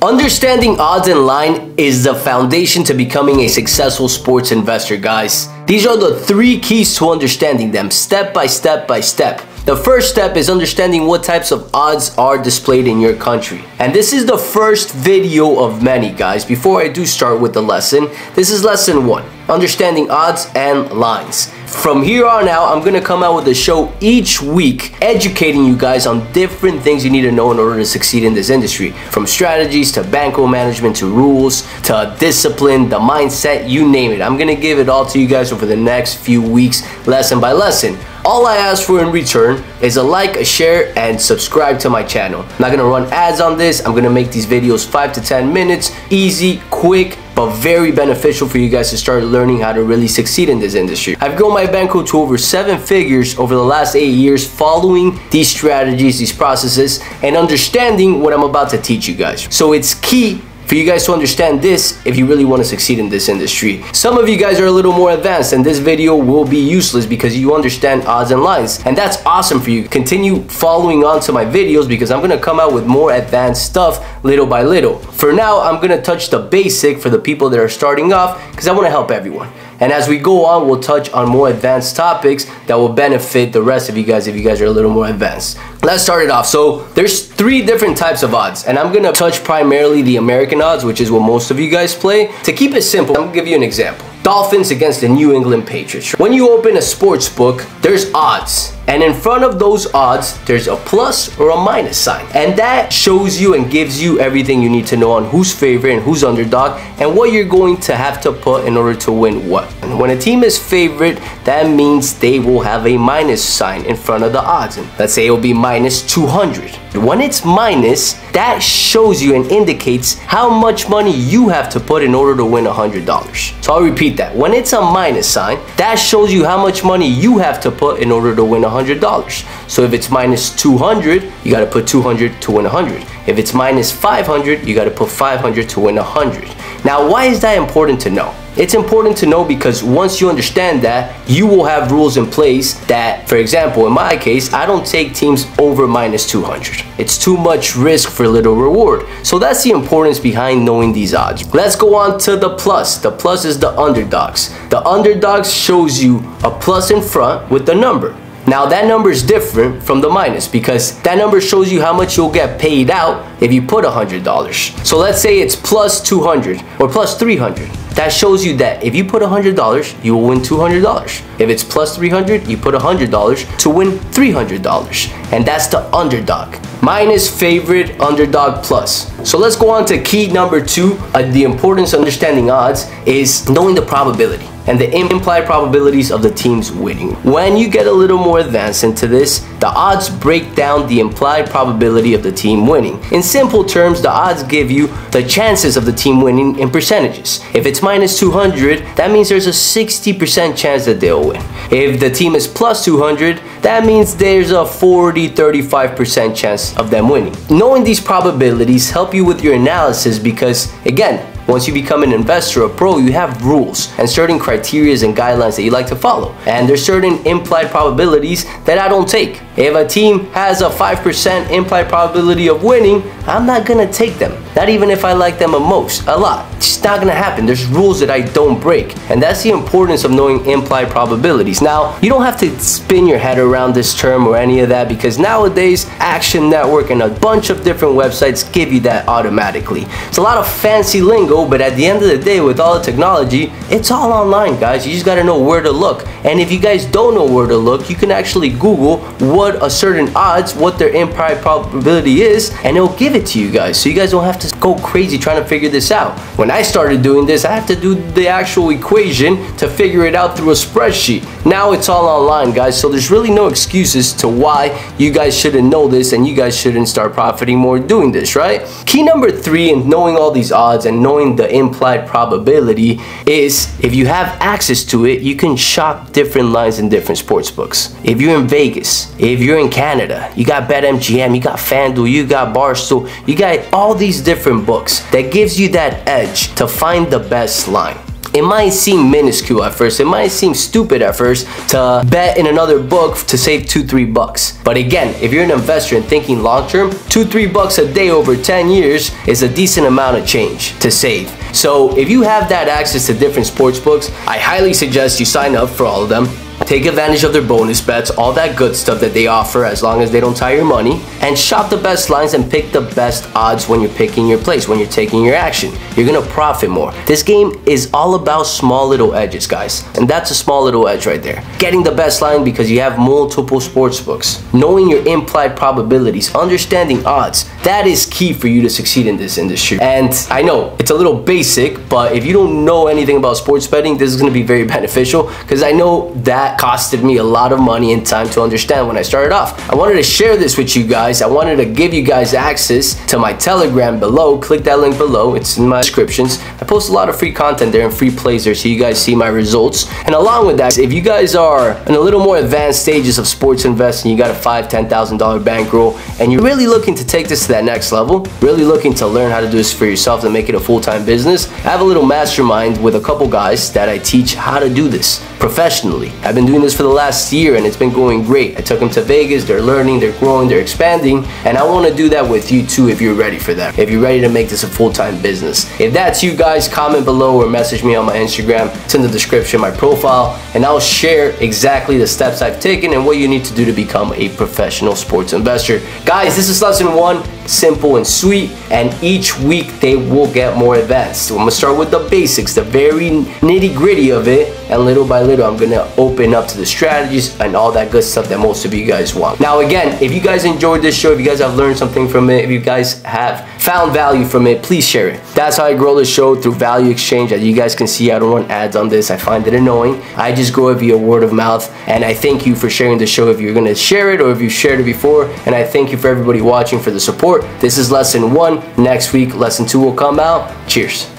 Understanding odds and line is the foundation to becoming a successful sports investor, guys. These are the 3 keys to understanding them step by step by step. The first step is understanding what types of odds are displayed in your country. And this is the first video of many, guys. Before I do start with the lesson, this is lesson 1, understanding odds and lines. From here on out, I'm gonna come out with a show each week educating you guys on different things you need to know in order to succeed in this industry. From strategies to bankroll management to rules to discipline, the mindset, you name it. I'm gonna give it all to you guys over the next few weeks, lesson by lesson. All I ask for in return is a like, a share, and subscribe to my channel. I'm not gonna run ads on this. I'm gonna make these videos 5 to 10 minutes, easy, quick, but very beneficial for you guys to start learning how to really succeed in this industry. I've grown my bankroll to over 7 figures over the last 8 years following these strategies, these processes, and understanding what I'm about to teach you guys. So it's key for you guys to understand this if you really want to succeed in this industry. Some of you guys are a little more advanced and this video will be useless because you understand odds and lines, and that's awesome for you. Continue following on to my videos because I'm gonna come out with more advanced stuff little by little. For now, I'm gonna touch the basic for the people that are starting off because I want to help everyone. And as we go on, we'll touch on more advanced topics that will benefit the rest of you guys if you guys are a little more advanced. Let's start it off. So there's 3 different types of odds, and I'm gonna touch primarily the American odds, which is what most of you guys play. To keep it simple, I'm gonna give you an example. Dolphins against the New England Patriots. When you open a sports book, there's odds. And in front of those odds, there's a plus or a minus sign. And that shows you and gives you everything you need to know on who's favorite and who's underdog and what you're going to have to put in order to win what. And when a team is favorite, that means they will have a minus sign in front of the odds. And let's say it'll be minus 200. When it's minus, that shows you and indicates how much money you have to put in order to win $100. So I'll repeat that. When it's a minus sign, that shows you how much money you have to put in order to win $100. So if it's minus 200, you got to put 200 to win 100. If it's minus 500, you got to put 500 to win 100. Now, why is that important to know? It's important to know because once you understand that, you will have rules in place that, for example, in my case, I don't take teams over minus 200. It's too much risk for little reward. So that's the importance behind knowing these odds. Let's go on to the plus. The plus is the underdogs. The underdogs shows you a plus in front with the number. Now that number is different from the minus because that number shows you how much you'll get paid out if you put $100. So let's say it's plus 200 or plus 300. That shows you that if you put $100, you will win $200. If it's plus 300, you put $100 to win $300. And that's the underdog. Minus, favorite, underdog, plus. So let's go on to key number 2. The importance of understanding odds is knowing the probability and the implied probabilities of the teams winning. When you get a little more advanced into this, the odds break down the implied probability of the team winning. In simple terms, the odds give you the chances of the team winning in percentages. If it's minus 200, that means there's a 60% chance that they'll win. If the team is plus 200, that means there's a 40-35% chance of them winning. Knowing these probabilities help you with your analysis because, again, once you become an investor, a pro, you have rules and certain criteria and guidelines that you like to follow. And there's certain implied probabilities that I don't take. If a team has a 5% implied probability of winning, I'm not gonna take them. Not even if I like them a lot. It's just not gonna happen. There's rules that I don't break. And that's the importance of knowing implied probabilities. Now, you don't have to spin your head around this term or any of that because nowadays, Action Network and a bunch of different websites give you that automatically. It's a lot of fancy lingo, but at the end of the day, with all the technology, it's all online, guys. You just gotta know where to look. And if you guys don't know where to look, you can actually Google what a certain odds, what their implied probability is, and it'll give it to you guys. So you guys don't have to go crazy trying to figure this out. When I started doing this, I have to do the actual equation to figure it out through a spreadsheet. Now it's all online, guys. So there's really no excuses to why you guys shouldn't know this and you guys shouldn't start profiting more doing this, right? Key number 3 in knowing all these odds and knowing the implied probability is if you have access to it, you can shop different lines in different sports books. If you're in Vegas, if you're in Canada, you got BetMGM, you got FanDuel, you got Barstool, you got all these different books that gives you that edge to find the best line. it might seem minuscule at first, it might seem stupid at first to bet in another book to save $2-3. But again, if you're an investor and thinking long term, $2-3 a day over 10 years is a decent amount of change to save. So if you have that access to different sports books, I highly suggest you sign up for all of them. Take advantage of their bonus bets, all that good stuff that they offer as long as they don't tie your money, and shop the best lines and pick the best odds when you're picking your plays, when you're taking your action. You're gonna profit more. This game is all about small little edges, guys, and that's a small little edge right there. Getting the best line because you have multiple sports books. Knowing your implied probabilities, understanding odds, that is key for you to succeed in this industry. And I know it's a little basic, but if you don't know anything about sports betting, this is gonna be very beneficial because I know that costed me a lot of money and time to understand when I started off. I wanted to share this with you guys. I wanted to give you guys access to my Telegram below. Click that link below. It's in my descriptions. I post a lot of free content there and free plays there so you guys see my results. And along with that, if you guys are in a little more advanced stages of sports investing, you got a $5,000, $10,000 bankroll, and you're really looking to take this to that next level, really looking to learn how to do this for yourself and make it a full-time business, I have a little mastermind with a couple guys that I teach how to do this professionally. I've been doing this for the last year and it's been going great. I took them to Vegas, they're learning, they're growing, they're expanding, and I want to do that with you too if you're ready for that, if you're ready to make this a full-time business. If that's you guys, comment below or message me on my Instagram. It's in the description, my profile, and I'll share exactly the steps I've taken and what you need to do to become a professional sports investor. Guys, this is lesson 1, simple and sweet, and each week they will get more advanced. So I'm gonna start with the basics, the very nitty-gritty of it, and little by little I'm gonna open up to the strategies and all that good stuff that most of you guys want. Now again, if you guys enjoyed this show, if you guys have learned something from it, if you guys have found value from it, please share it. That's how I grow the show, through value exchange. As you guys can see, I don't run ads on this. I find it annoying. I just grow it via word of mouth, and I thank you for sharing the show if you're gonna share it or if you shared it before, and I thank you for everybody watching for the support. This is lesson 1. Next week, lesson 2 will come out. Cheers.